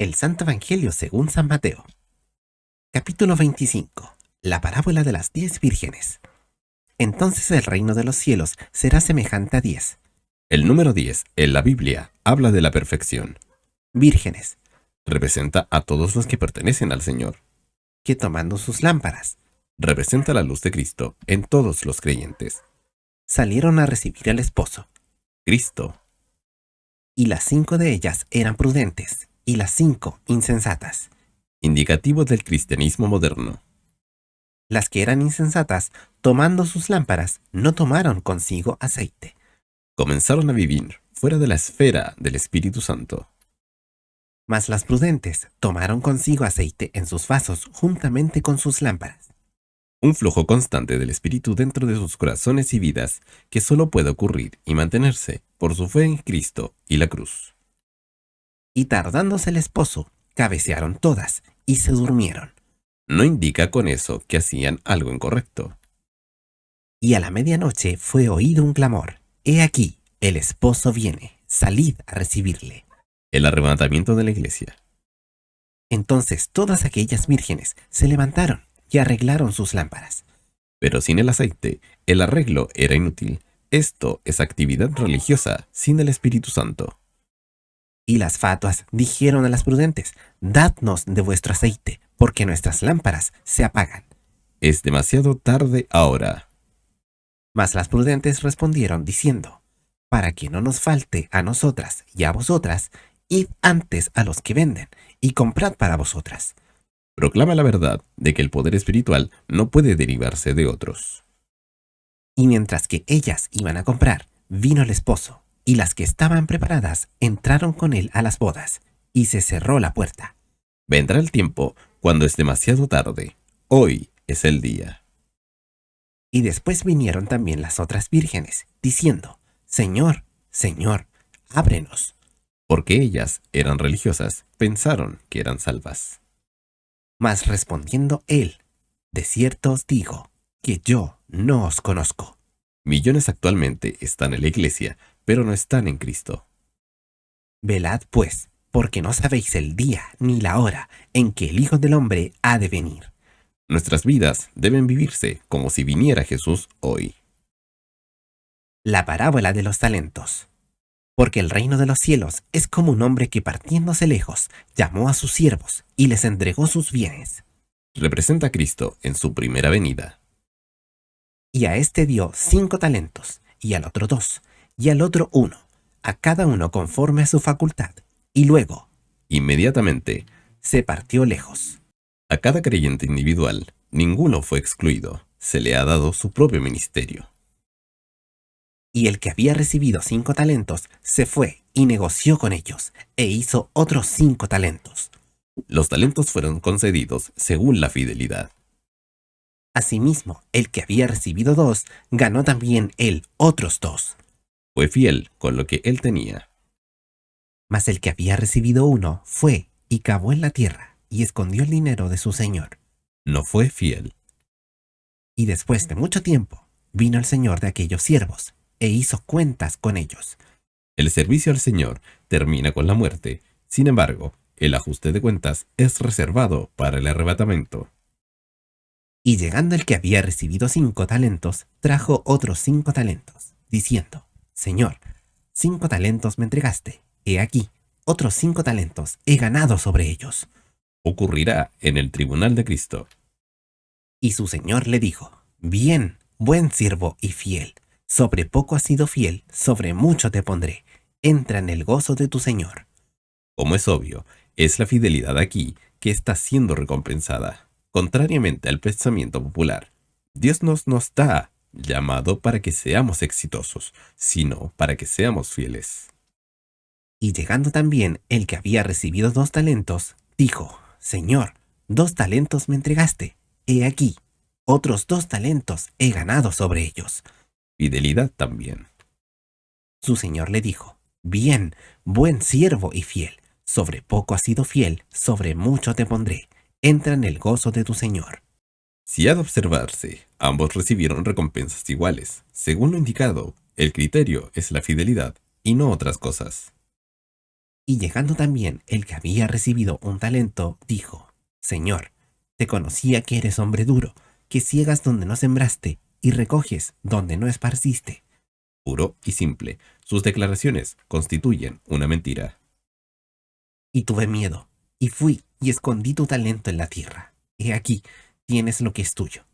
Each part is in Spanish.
El Santo Evangelio según San Mateo. Capítulo 25. La parábola de las 10 vírgenes. Entonces el reino de los cielos será semejante a 10 El número 10 en la Biblia habla de la perfección. vírgenes Representa a todos los que pertenecen al Señor. que tomando sus lámparas Representa la luz de Cristo en todos los creyentes. salieron a recibir al esposo. Cristo, Y las 5 de ellas eran prudentes y las 5 insensatas. indicativo del cristianismo moderno. Las que eran insensatas, tomando sus lámparas, no tomaron consigo aceite. Comenzaron a vivir fuera de la esfera del Espíritu Santo. Mas las prudentes tomaron consigo aceite en sus vasos juntamente con sus lámparas. Un flujo constante del Espíritu dentro de sus corazones y vidas que solo puede ocurrir y mantenerse por su fe en Cristo y la cruz. Y tardándose el esposo, cabecearon todas y se durmieron. No indica con eso que hacían algo incorrecto. Y a la medianoche fue oído un clamor: He aquí, el esposo viene, salid a recibirle. El arrebatamiento de la iglesia. Entonces todas aquellas vírgenes se levantaron y arreglaron sus lámparas. Pero sin el aceite, el arreglo era inútil. Esto es actividad religiosa sin el Espíritu Santo. Y las fatuas dijeron a las prudentes: Dadnos de vuestro aceite, porque nuestras lámparas se apagan. Es demasiado tarde ahora. Mas las prudentes respondieron diciendo: Para que no nos falte a nosotras y a vosotras, id antes a los que venden y comprad para vosotras. Proclama la verdad de que el poder espiritual no puede derivarse de otros. Y mientras que ellas iban a comprar, vino el esposo, y las que estaban preparadas entraron con él a las bodas, y se cerró la puerta. Vendrá el tiempo cuando es demasiado tarde. Hoy es el día. Y después vinieron también las otras vírgenes, diciendo: Señor, Señor, ábrenos. Porque ellas eran religiosas, pensaron que eran salvas. Mas respondiendo él: De cierto os digo, que yo no os conozco. Millones actualmente están en la iglesia, pero no están en Cristo. Velad pues, porque no sabéis el día ni la hora en que el Hijo del Hombre ha de venir. Nuestras vidas deben vivirse como si viniera Jesús hoy. La parábola de los talentos. Porque el reino de los cielos es como un hombre que partiéndose lejos, llamó a sus siervos y les entregó sus bienes. Representa a Cristo en su primera venida. Y a este dio 5 talentos, y al otro 2, y al otro 1, a cada uno conforme a su facultad. Y luego Inmediatamente, se partió lejos. a cada creyente individual, ninguno fue excluido. Se le ha dado su propio ministerio. Y el que había recibido 5 talentos se fue y negoció con ellos, e hizo otros 5 talentos. Los talentos fueron concedidos según la fidelidad. Asimismo, el que había recibido 2, ganó también él otros 2. Fue fiel con lo que él tenía. Mas el que había recibido 1 fue y cavó en la tierra y escondió el dinero de su señor. No fue fiel. Y después de mucho tiempo, vino el señor de aquellos siervos, e hizo cuentas con ellos. El servicio al Señor termina con la muerte. Sin embargo, el ajuste de cuentas es reservado para el arrebatamiento. Y llegando el que había recibido 5 talentos, trajo otros 5 talentos, diciendo: Señor, 5 talentos me entregaste, he aquí, otros 5 talentos he ganado sobre ellos. Ocurrirá en el tribunal de Cristo. Y su señor le dijo: Bien, buen siervo y fiel, sobre poco has sido fiel, sobre mucho te pondré, entra en el gozo de tu señor. Como es obvio, es la fidelidad aquí que está siendo recompensada. Contrariamente al pensamiento popular, Dios nos da llamado para que seamos exitosos, sino para que seamos fieles. Y llegando también el que había recibido 2 talentos, dijo: Señor, 2 talentos me entregaste, he aquí, otros 2 talentos he ganado sobre ellos. Fidelidad también. Su señor le dijo: Bien, buen siervo y fiel, sobre poco has sido fiel, sobre mucho te pondré, entra en el gozo de tu señor. Si ha de observarse, ambos recibieron recompensas iguales. Según lo indicado, el criterio es la fidelidad y no otras cosas. Y llegando también el que había recibido un talento, dijo, Señor, te conocía que eres hombre duro, que ciegas donde no sembraste y recoges donde no esparciste. Puro y simple, sus declaraciones constituyen una mentira. Y tuve miedo, y fui y escondí tu talento en la tierra. He aquí, tienes lo que es tuyo.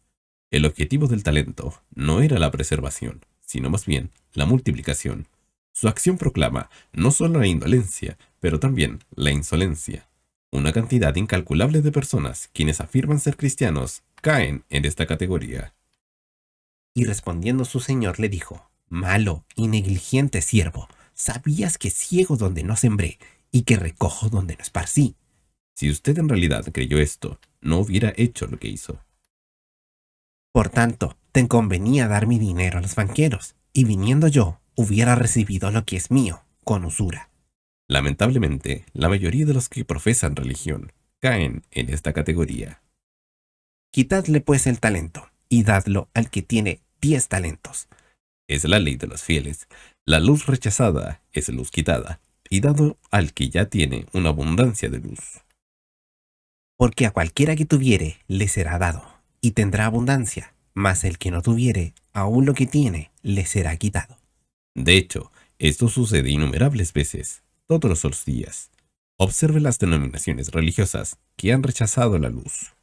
El objetivo del talento no era la preservación, sino más bien la multiplicación. Su acción proclama no solo la indolencia, pero también la insolencia. Una cantidad incalculable de personas quienes afirman ser cristianos caen en esta categoría. Y respondiendo su señor le dijo, malo y negligente siervo, ¿sabías que ciego donde no sembré y que recojo donde no esparcí? Si usted en realidad creyó esto, no hubiera hecho lo que hizo. Por tanto, te convenía dar mi dinero a los banqueros, y viniendo yo, hubiera recibido lo que es mío, con usura. Lamentablemente, la mayoría de los que profesan religión caen en esta categoría. Quitadle pues el talento, y dadlo al que tiene 10 talentos. Es la ley de los fieles. La luz rechazada es luz quitada, y dado al que ya tiene una abundancia de luz. Porque a cualquiera que tuviere, le será dado, y tendrá abundancia, mas el que no tuviere, aún lo que tiene, le será quitado. De hecho, esto sucede innumerables veces, todos los días. Observe las denominaciones religiosas que han rechazado la luz.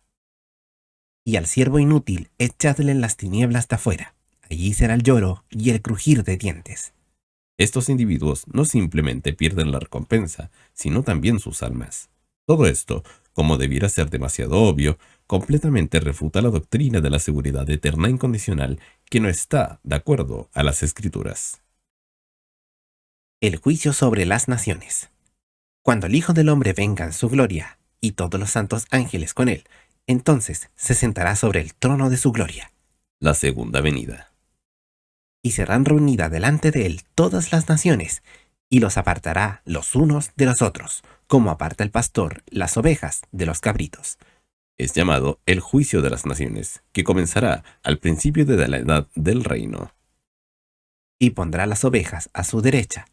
Y al siervo inútil, echadle en las tinieblas de afuera. Allí será el lloro y el crujir de dientes. Estos individuos no simplemente pierden la recompensa, sino también sus almas. Todo esto, como debiera ser demasiado obvio, completamente refuta la doctrina de la seguridad eterna incondicional que no está de acuerdo a las Escrituras. El juicio sobre las naciones. Cuando el Hijo del Hombre venga en su gloria, y todos los santos ángeles con él, entonces se sentará sobre el trono de su gloria. La segunda venida. Y serán reunidas delante de él todas las naciones, y los apartará los unos de los otros, como aparta el pastor las ovejas de los cabritos. Es llamado el juicio de las naciones, que comenzará al principio de la edad del reino. Y pondrá las ovejas a su derecha,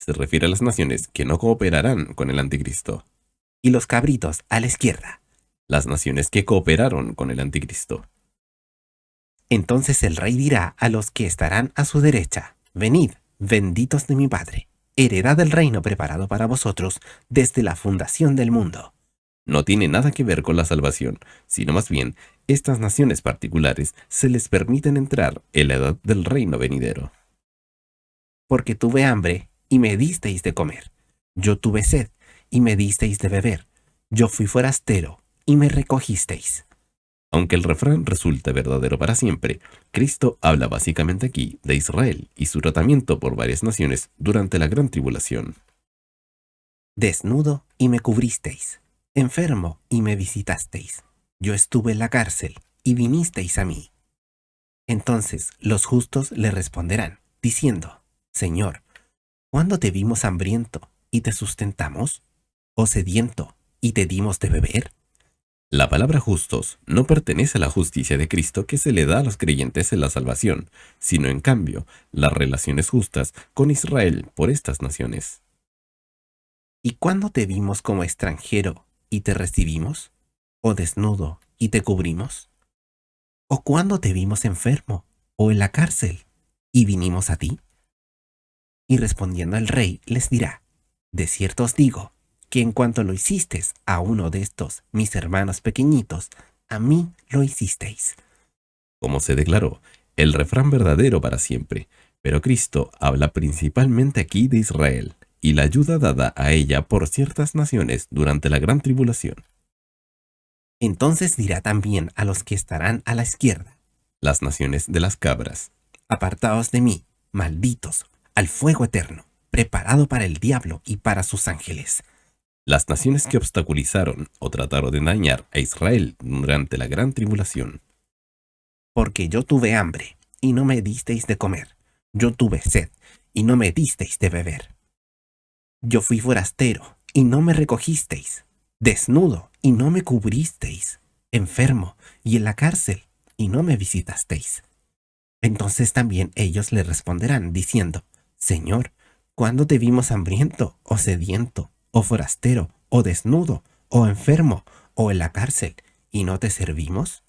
Se refiere a las naciones que no cooperarán con el anticristo. y los cabritos a la izquierda. Las naciones que cooperaron con el anticristo. Entonces el rey dirá a los que estarán a su derecha, venid, benditos de mi Padre, heredad del reino preparado para vosotros desde la fundación del mundo. No tiene nada que ver con la salvación, sino más bien, estas naciones particulares se les permiten entrar en la edad del reino venidero. Porque tuve hambre y me disteis de comer. Yo tuve sed y me disteis de beber. Yo fui forastero y me recogisteis. Aunque el refrán resulta verdadero para siempre, Cristo habla básicamente aquí de Israel y su tratamiento por varias naciones durante la gran tribulación. Desnudo y me cubristeis. Enfermo y me visitasteis. Yo estuve en la cárcel y vinisteis a mí. Entonces los justos le responderán, diciendo, Señor, ¿cuándo te vimos hambriento y te sustentamos? ¿O sediento y te dimos de beber? La palabra justos no pertenece a la justicia de Cristo que se le da a los creyentes en la salvación, sino en cambio las relaciones justas con Israel por estas naciones. ¿Y cuándo te vimos como extranjero y te recibimos? ¿O desnudo y te cubrimos? ¿O cuándo te vimos enfermo o en la cárcel y vinimos a ti? Y respondiendo el rey les dirá, de cierto os digo, que en cuanto lo hicisteis a uno de estos mis hermanos pequeñitos, a mí lo hicisteis. Como se declaró, el refrán verdadero para siempre, pero Cristo habla principalmente aquí de Israel y la ayuda dada a ella por ciertas naciones durante la gran tribulación. Entonces dirá también a los que estarán a la izquierda, Las naciones de las cabras. apartaos de mí, malditos, al fuego eterno, preparado para el diablo y para sus ángeles. Las naciones que obstaculizaron o trataron de dañar a Israel durante la gran tribulación. Porque yo tuve hambre, y no me disteis de comer. Yo tuve sed, y no me disteis de beber. Yo fui forastero, y no me recogisteis. Desnudo, y no me cubristeis. Enfermo, y en la cárcel, y no me visitasteis. Entonces también ellos le responderán, diciendo, Señor, ¿Cuándo te vimos hambriento, o sediento, o forastero, o desnudo, o enfermo, o en la cárcel, y no te servimos?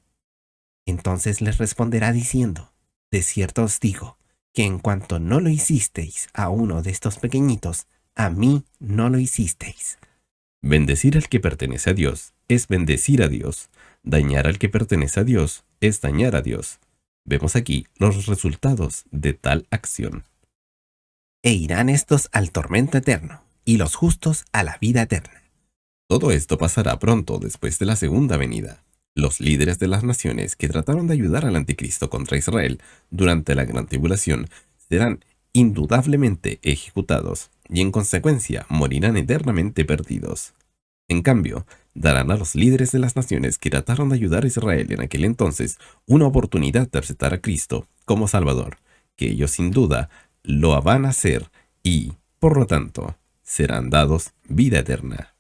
Entonces les responderá diciendo, de cierto os digo, que en cuanto no lo hicisteis a uno de estos pequeñitos, a mí no lo hicisteis. Bendecir al que pertenece a Dios es bendecir a Dios. Dañar al que pertenece a Dios es dañar a Dios. Vemos aquí los resultados de tal acción. E irán estos al tormento eterno, y los justos a la vida eterna. Todo esto pasará pronto después de la segunda venida. Los líderes de las naciones que trataron de ayudar al anticristo contra Israel durante la gran tribulación serán indudablemente ejecutados y en consecuencia morirán eternamente perdidos. En cambio, darán a los líderes de las naciones que trataron de ayudar a Israel en aquel entonces una oportunidad de aceptar a Cristo como Salvador, que ellos sin duda lo van a hacer y, por lo tanto, serán dados vida eterna.